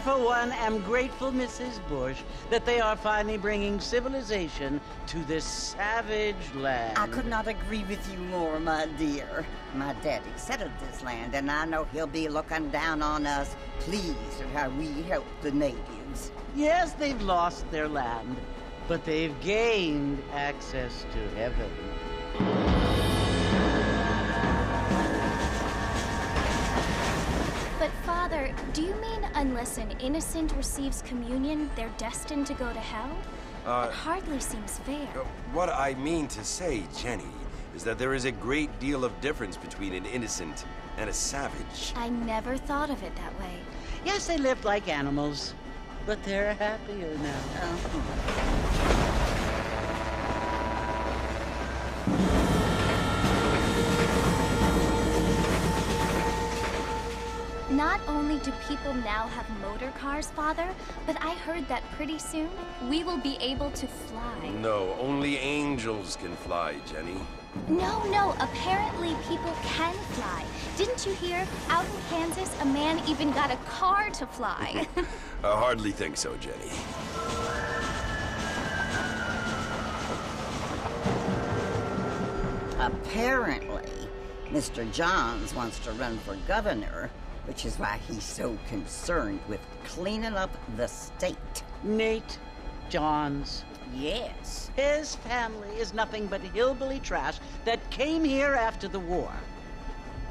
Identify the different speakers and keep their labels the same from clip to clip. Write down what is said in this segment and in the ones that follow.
Speaker 1: for one, am grateful, Mrs. Bush, that they are finally bringing civilization to this savage land.
Speaker 2: I could not agree with you more, my dear. My daddy settled this land, and I know he'll be looking down on us, pleased at how we help the natives.
Speaker 1: Yes, they've lost their land, but they've gained access to heaven.
Speaker 3: But Father, do you mean unless an innocent receives communion, they're destined to go to hell? That hardly seems fair.
Speaker 4: What I mean to say, Jenny, is that there is a great deal of difference between an innocent and a savage.
Speaker 3: I never thought of it that way.
Speaker 1: Yes, they lived like animals, but they're happier now.
Speaker 3: Not only do people now have motor cars, Father, but I heard that pretty soon we will be able to fly.
Speaker 4: No, only angels can fly, Jenny.
Speaker 3: No, apparently people can fly. Didn't you hear? Out in Kansas, a man even got a car to fly.
Speaker 4: I hardly think so, Jenny.
Speaker 2: Apparently, Mr. Johns wants to run for governor, which is why he's so concerned with cleaning up the state.
Speaker 1: Nate Johns.
Speaker 2: Yes.
Speaker 1: His family is nothing but hillbilly trash that came here after the war.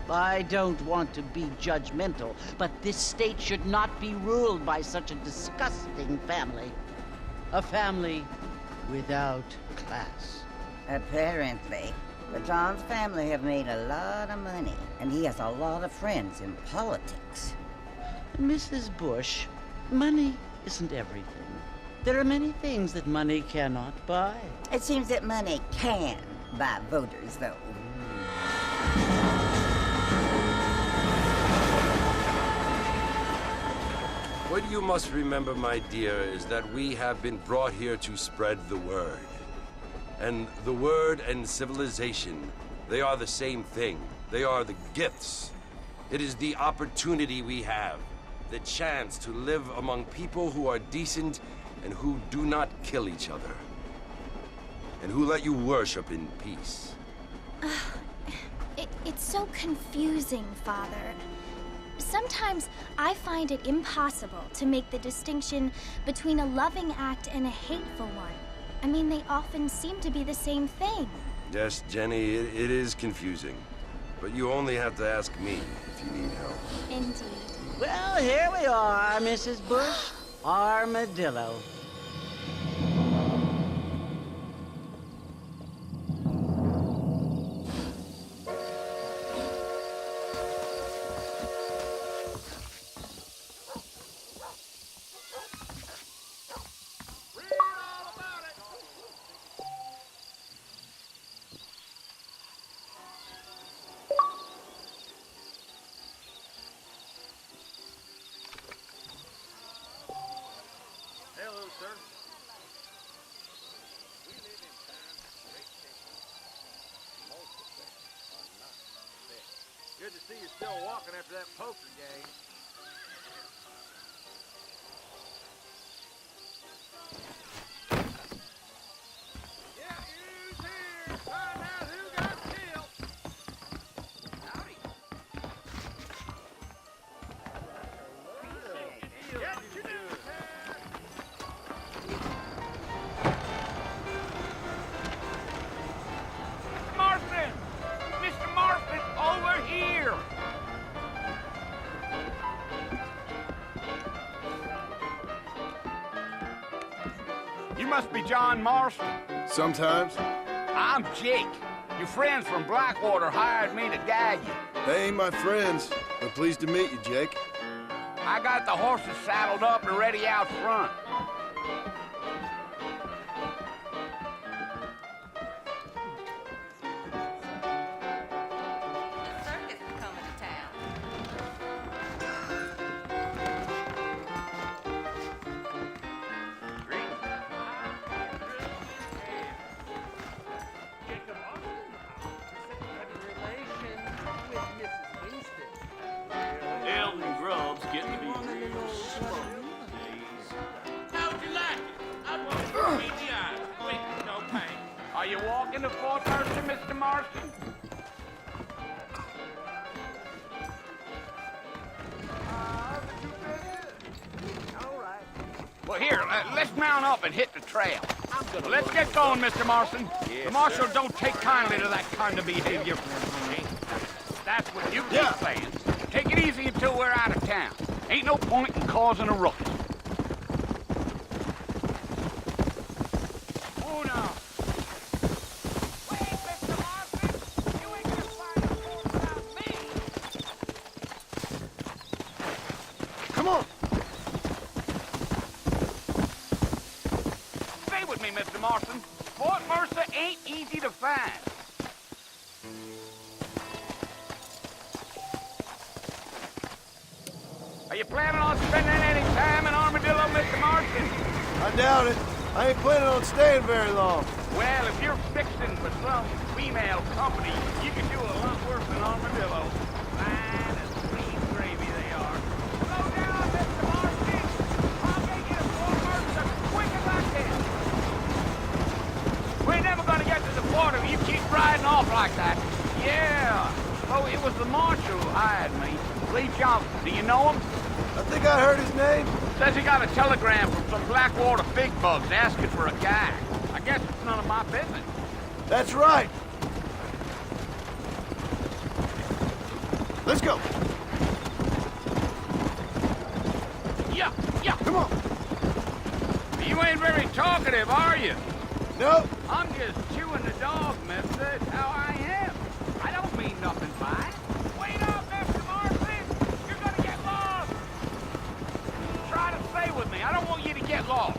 Speaker 1: I don't want to be judgmental, but this state should not be ruled by such a disgusting family. A family without class.
Speaker 2: Apparently. The Johns family have made a lot of money, and he has a lot of friends in politics.
Speaker 1: Mrs. Bush, money isn't everything. There are many things that money cannot buy.
Speaker 2: It seems that money can buy voters, though.
Speaker 4: What you must remember, my dear, is that we have been brought here to spread the word. And the word and civilization, they are the same thing. They are the gifts. It is the opportunity we have, the chance to live among people who are decent and who do not kill each other, and who let you worship in peace.
Speaker 3: It's so confusing, Father. Sometimes I find it impossible to make the distinction between a loving act and a hateful one. I mean, they often seem to be the same thing.
Speaker 4: Yes, Jenny, it is confusing. But you only have to ask me if you need help.
Speaker 3: Indeed.
Speaker 1: Well, here we are, Mrs. Bush. Armadillo.
Speaker 5: Hello, sir. We live in times of great tension. Most of them are not fair. Good to see you still walking after that poker game. Yeah, who's here? Find out who got killed. Howdy. Get your news, Ted.
Speaker 6: Marston! Mr. Marston, over here! You must be John Marston.
Speaker 7: Sometimes.
Speaker 6: I'm Jake. Your friends from Blackwater hired me to guide you.
Speaker 7: They ain't my friends, but pleased to meet you, Jake.
Speaker 6: I got the horses saddled up and ready out front.
Speaker 8: Circus is coming to town.
Speaker 9: Elton Grubb's getting to be real slow.
Speaker 6: into Fort Mercer, Mr. Marston? Well, here, let's mount up and hit the trail. Let's get going, Mr. Marston. The marshal don't take kindly to that kind of behavior. That's what you keep saying. Take it easy until we're out of town. Ain't no point in causing a ruckus. Oh, no. Wait, Mr. Marston! You ain't gonna find a fool without me!
Speaker 7: Come on!
Speaker 6: Stay with me, Mr. Marston. Fort Mercer ain't easy to find. Are you planning on spending any time in Armadillo, Mr. Marston?
Speaker 7: I doubt it. I ain't planning on staying very long.
Speaker 6: Well, if you're fixing for some female company, you can do a lot worse than Armadillo. Fine as green gravy they are. Slow down, Mr. Marston. I'll get you to Fort Mercer quick as I can. We're never gonna get to the border if you keep riding off like that. Yeah. Oh, it was the marshal who hired me. Lee Johnson. Do you know him?
Speaker 7: I think I heard his name.
Speaker 6: Says he got a telegram from some Blackwater big bugs asking for a guy. I guess it's none of my business.
Speaker 7: That's right. Let's go.
Speaker 6: Yeah, yeah.
Speaker 7: Come on.
Speaker 6: You ain't very talkative, are you?
Speaker 7: No.
Speaker 6: I'm just chewing the dog, mister. That's how I am. I don't mean nothing by it. Wait up, Mr. Marston! You're gonna get lost! Try to stay with me. I don't want you to get lost.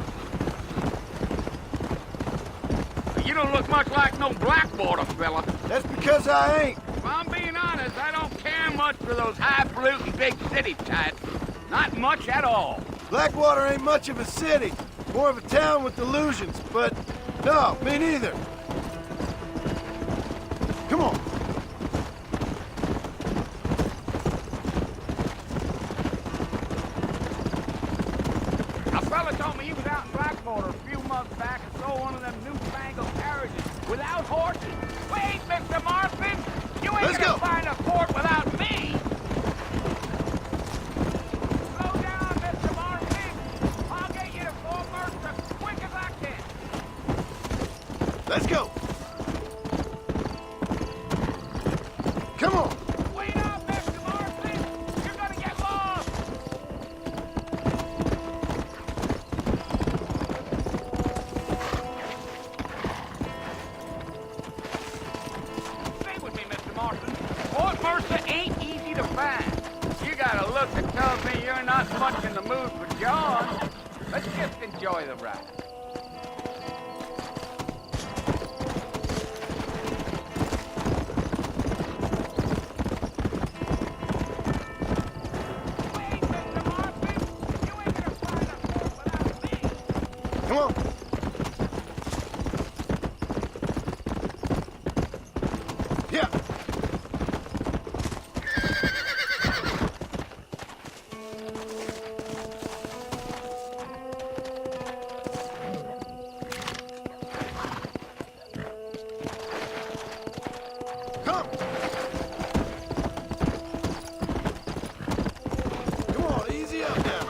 Speaker 6: You don't look much like no Blackwater fella.
Speaker 7: That's because I ain't.
Speaker 6: If I'm being honest, I don't care much for those highfalutin big city types. Not much at all.
Speaker 7: Blackwater ain't much of a city. More of a town with delusions, but no, me neither. Come on.
Speaker 6: A fella told me he was out in Blackwater a few months back and saw one of them newfangled carriages without horses. Wait, Mr. Marston! You ain't
Speaker 7: Let's
Speaker 6: gonna
Speaker 7: go.
Speaker 6: find a fort without me! Slow down, Mr. Marston! I'll get you to Fort Mercer as quick as I can!
Speaker 7: Let's go. Come on.
Speaker 6: Wait up, Mr. Marston! You're gonna get lost! Stay with me, Mr. Marston. Fort Mercer ain't easy to find. You got a look that tells me you're not much in the mood for John. Let's just enjoy the ride. Wait, Mr. Marston! You ain't gonna find a fort without me!
Speaker 7: Come on. Yeah. Come. Come on, easy up now.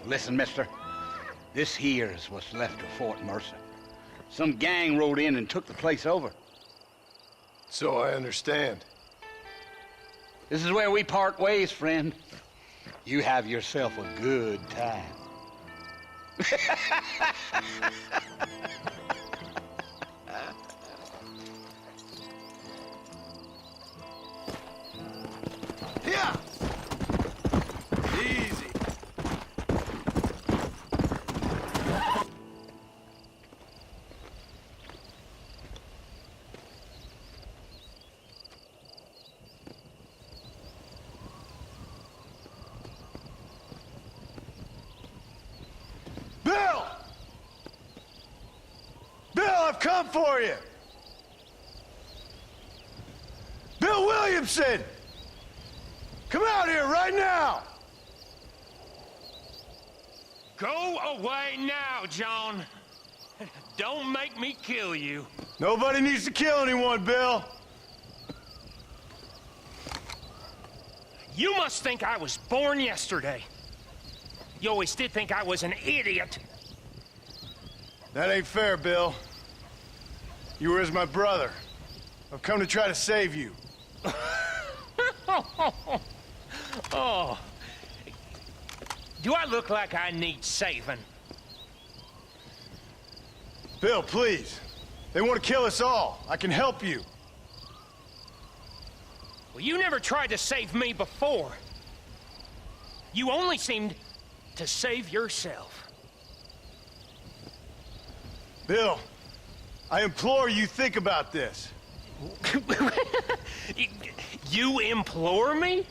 Speaker 6: Listen, mister. This here is what's left of Fort Mercer. Some gang rode in and took the place over.
Speaker 7: So I understand.
Speaker 6: This is where we part ways, friend. You have yourself a good time.
Speaker 7: Yeah. Easy. Bill! Bill, I've come for you! Bill Williamson! Come out here right now!
Speaker 9: Go away now, John. Don't make me kill you.
Speaker 7: Nobody needs to kill anyone, Bill.
Speaker 9: You must think I was born yesterday. You always did think I was an idiot.
Speaker 7: That ain't fair, Bill. You were as my brother. I've come to try to save you.
Speaker 9: Oh. Do I look like I need saving?
Speaker 7: Bill, please. They want to kill us all. I can help you.
Speaker 9: Well, you never tried to save me before. You only seemed to save yourself.
Speaker 7: Bill, I implore you think about this.
Speaker 9: You implore me?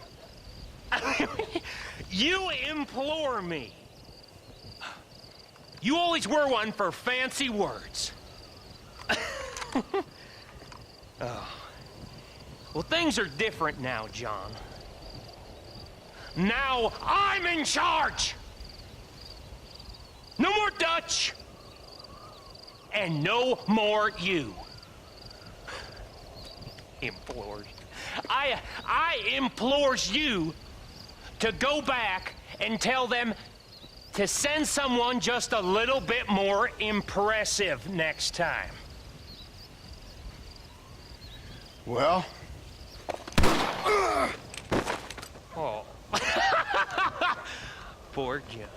Speaker 9: You implore me. You always were one for fancy words. Oh. Well, things are different now, John. Now I'm in charge! No more Dutch! And no more you. Implored. I implores you to go back and tell them to send someone just a little bit more impressive next time.
Speaker 7: Well?
Speaker 9: Oh. Poor John.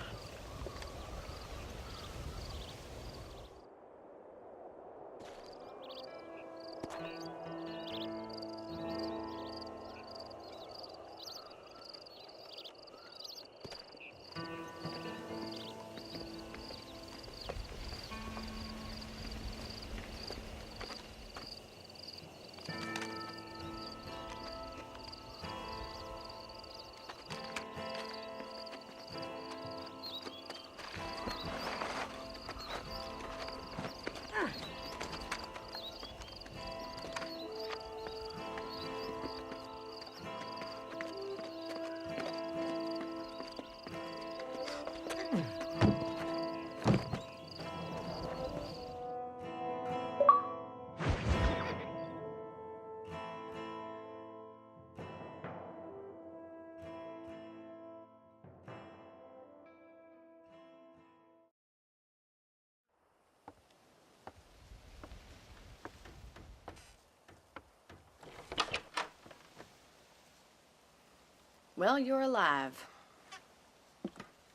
Speaker 8: Well, you're alive.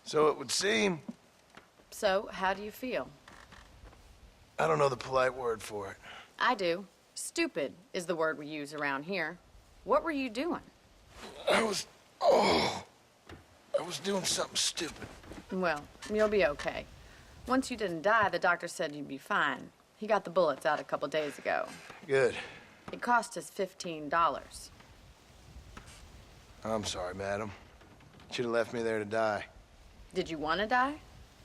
Speaker 7: So it would seem.
Speaker 8: So, how do you feel?
Speaker 7: I don't know the polite word for it.
Speaker 8: I do. Stupid is the word we use around here. What were you doing?
Speaker 7: I was doing something stupid.
Speaker 8: Well, you'll be okay. Once you didn't die, the doctor said you'd be fine. He got the bullets out a couple days ago.
Speaker 7: Good.
Speaker 8: It cost us $15.
Speaker 7: I'm sorry, madam. Should have left me there to die.
Speaker 8: Did you want to die?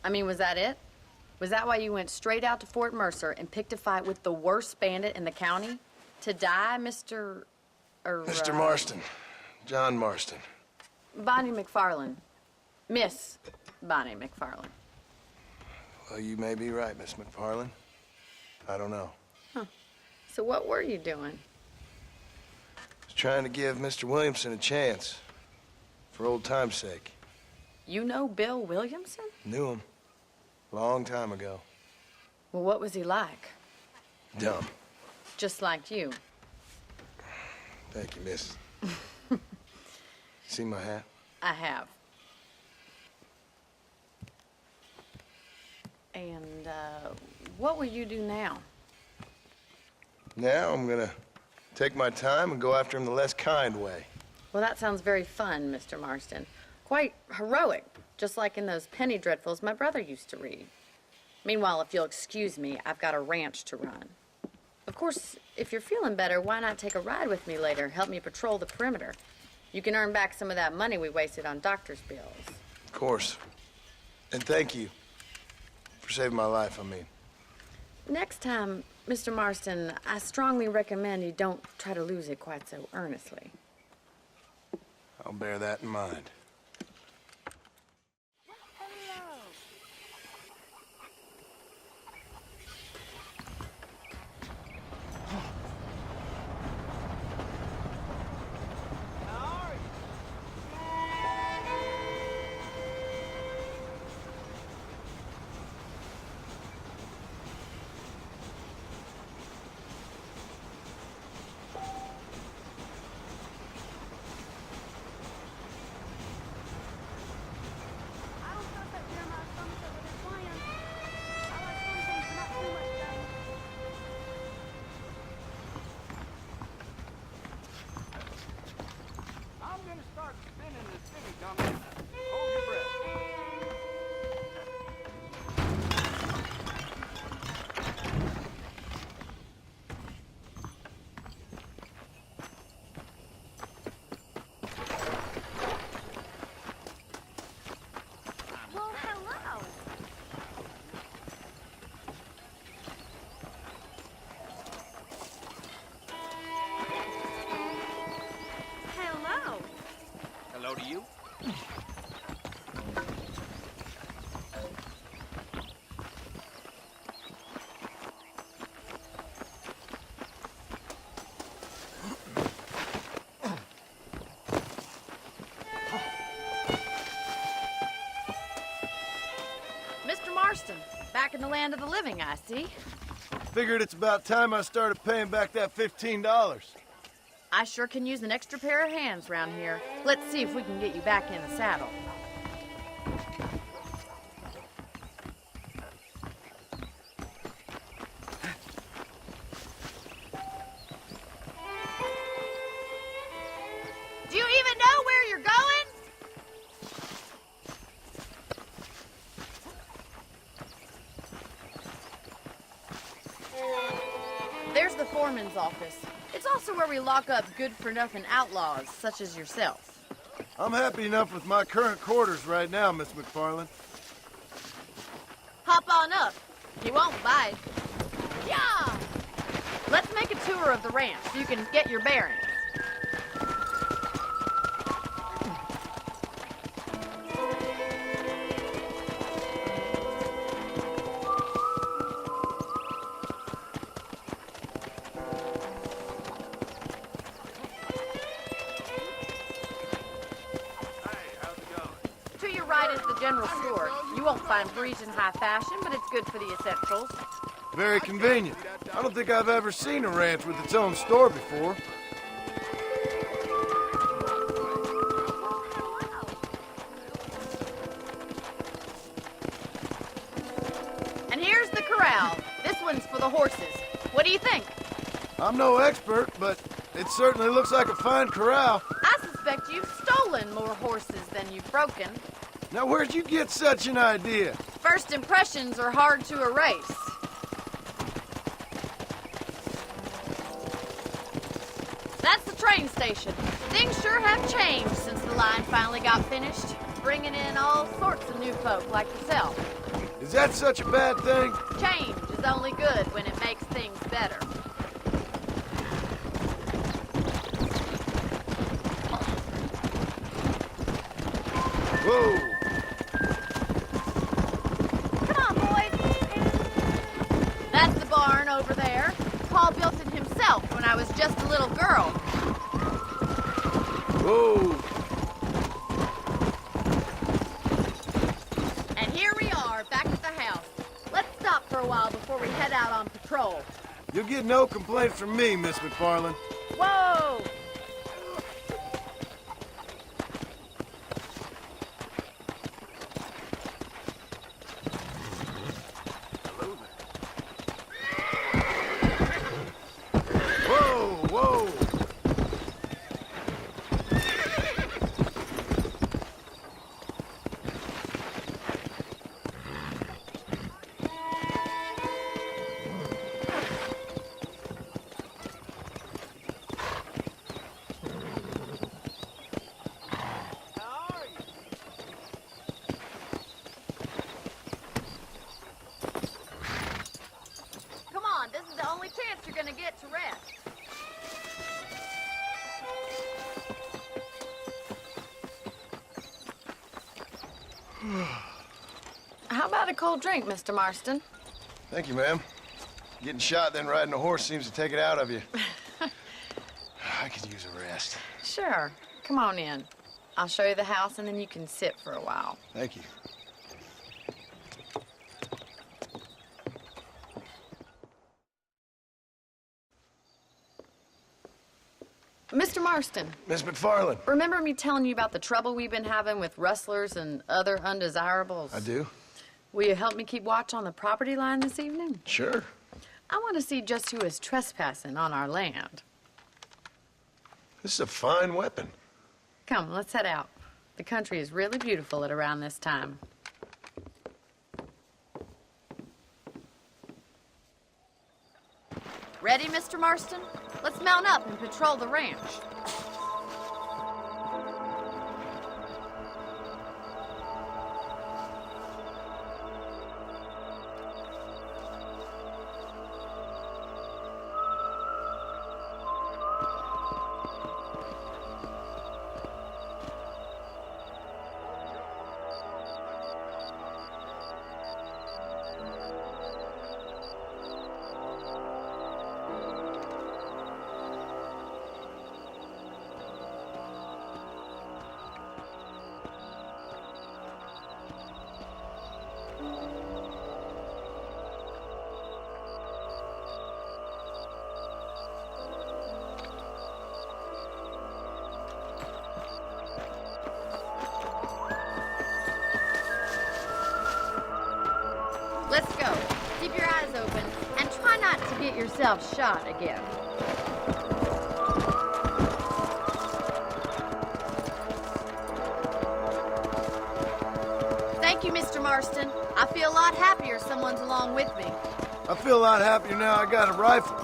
Speaker 8: I mean, was that it? Was that why you went straight out to Fort Mercer and picked a fight with the worst bandit in the county? To die, Mr.
Speaker 7: Mr. Marston. John Marston.
Speaker 8: Bonnie McFarland. Miss Bonnie McFarland.
Speaker 7: Well, you may be right, Miss McFarland. I don't know.
Speaker 8: Huh. So what were you doing?
Speaker 7: I was trying to give Mr. Williamson a chance. For old time's sake.
Speaker 8: You know Bill Williamson?
Speaker 7: Knew him. Long time ago.
Speaker 8: Well, what was he like?
Speaker 7: Dumb.
Speaker 8: Just like you.
Speaker 7: Thank you, miss. See my hat?
Speaker 8: I have. And, what will you do now?
Speaker 7: Now I'm gonna take my time and go after him the less kind way.
Speaker 8: Well, that sounds very fun, Mr. Marston. Quite heroic, just like in those penny dreadfuls my brother used to read. Meanwhile, if you'll excuse me, I've got a ranch to run. Of course, if you're feeling better, why not take a ride with me later? Help me patrol the perimeter. You can earn back some of that money we wasted on doctor's bills.
Speaker 7: Of course. And thank you for saving my life, I mean.
Speaker 8: Next time, Mr. Marston, I strongly recommend you don't try to lose it quite so earnestly.
Speaker 7: I'll bear that in mind.
Speaker 5: I'm gonna start spinning the city, dummy. Hold your breath.
Speaker 3: Well, hello. Hello.
Speaker 6: Hello to you.
Speaker 8: Mr. Marston, back in the land of the living, I see.
Speaker 7: Figured it's about time I started paying back that $15.
Speaker 8: I sure can use an extra pair of hands round here. Let's see if we can get you back in the saddle. Do you even know where you're going? There's the foreman's office. It's also where we lock up good-for-nothing outlaws, such as yourself.
Speaker 7: I'm happy enough with my current quarters right now, Miss McFarland.
Speaker 8: Hop on up. He won't bite. Yeah! Let's make a tour of the ranch so you can get your bearings. To your right is the general store. You won't find Parisian high fashion, but it's good for the essentials.
Speaker 7: Very convenient. I don't think I've ever seen a ranch with its own store before.
Speaker 8: And here's the corral. This one's for the horses. What do you think?
Speaker 7: I'm no expert, but it certainly looks like a fine corral.
Speaker 8: I suspect you've stolen more horses than you've broken.
Speaker 7: Now, where'd you get such an idea?
Speaker 8: First impressions are hard to erase. That's the train station. Things sure have changed since the line finally got finished, bringing in all sorts of new folk like yourself.
Speaker 7: Is that such a bad thing?
Speaker 8: Change is only good when it makes things better.
Speaker 7: Whoa!
Speaker 8: Come on, boys. That's the barn over there. Paul built it himself when I was just a little girl.
Speaker 7: Whoa!
Speaker 8: And here we are, back at the house. Let's stop for a while before we head out on patrol.
Speaker 7: You'll get no complaints from me, Miss McFarland.
Speaker 8: Whoa!
Speaker 7: Whoa, whoa!
Speaker 8: How about a cold drink, Mr. Marston?
Speaker 7: Thank you, ma'am. Getting shot, then riding a horse seems to take it out of you. I could use a rest.
Speaker 8: Sure. Come on in. I'll show you the house, and then you can sit for a while.
Speaker 7: Thank you.
Speaker 8: Mr. Marston.
Speaker 7: Miss McFarland.
Speaker 8: Remember me telling you about the trouble we've been having with rustlers and other undesirables?
Speaker 7: I do.
Speaker 8: Will you help me keep watch on the property line this evening?
Speaker 7: Sure.
Speaker 8: I want to see just who is trespassing on our land.
Speaker 7: This is a fine weapon.
Speaker 8: Come, let's head out. The country is really beautiful at around this time. Ready, Mr. Marston? Let's mount up and patrol the ranch. Let's go. Keep your eyes open and try not to get yourself shot again. Thank you, Mr. Marston. I feel a lot happier someone's along with me.
Speaker 7: I feel a lot happier now I got a rifle.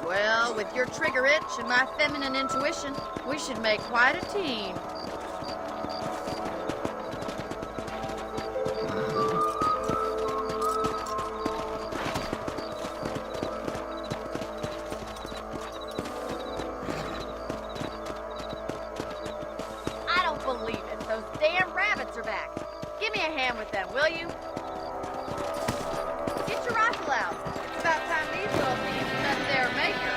Speaker 8: Well, with your trigger itch and my feminine intuition, we should make quite a team. I don't believe it. Those damn rabbits are back. Give me a hand with them, will you? Get your rifle out. It's about time these little thieves met their maker.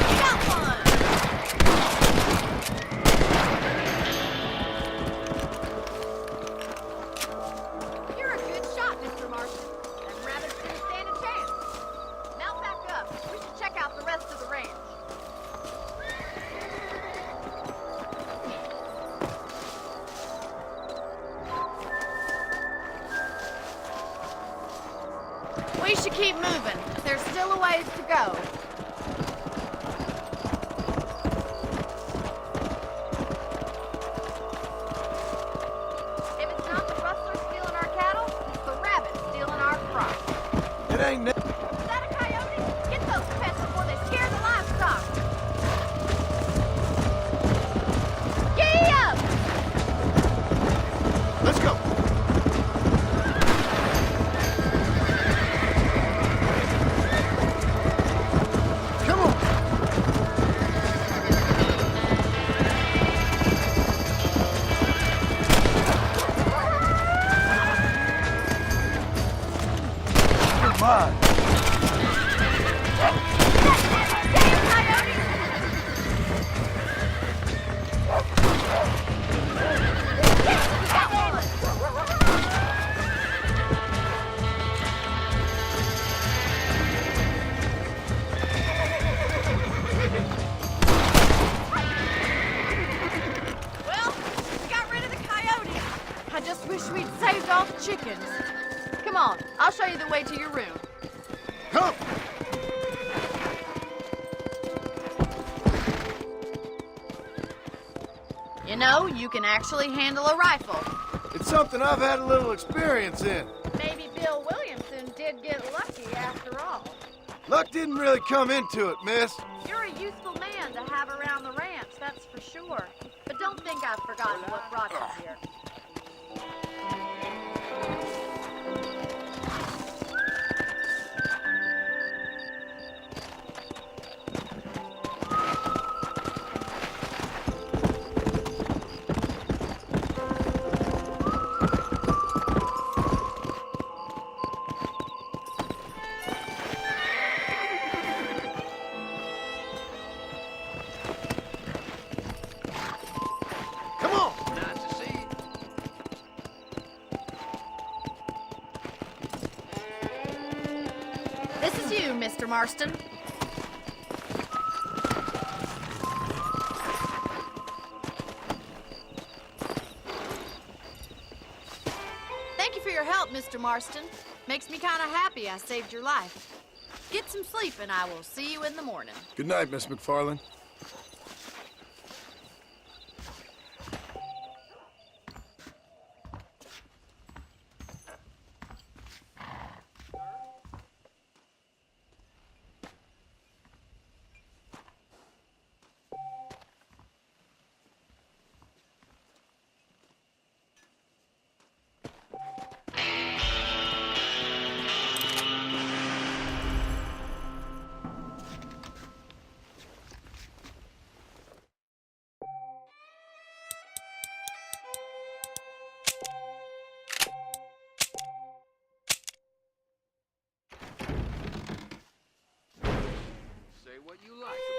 Speaker 8: You got one! You're a good shot, Mr. Marston. Them rabbits didn't stand a chance. Mount back up. We should check out the rest of the ranch. We should keep moving. There's still a ways to go. If it's not the rustlers stealing our cattle, it's the rabbits stealing our crops.
Speaker 7: It ain't.
Speaker 8: Is that a coyote? Get those pests before they scare the livestock. Giddy up!
Speaker 7: Let's go. Come on. Come on.
Speaker 8: Damn coyote! Yes, got one! Well, we got rid of the coyote. I just wish we'd saved all the chickens. Come on, I'll show you the way to your room.
Speaker 7: Come.
Speaker 8: You know, you can actually handle a rifle.
Speaker 7: It's something I've had a little experience in.
Speaker 8: Maybe Bill Williamson did get lucky after all.
Speaker 7: Luck didn't really come into it, miss.
Speaker 8: You're a useful man to have around the ranch, that's for sure. But don't think I've forgotten what brought you here. morning, Mr. Marston. Thank you for your help, Mr. Marston. Makes me kind of happy I saved your life. Get some sleep, and I will see you in the morning.
Speaker 7: Good night, Miss McFarland.
Speaker 5: Say what you like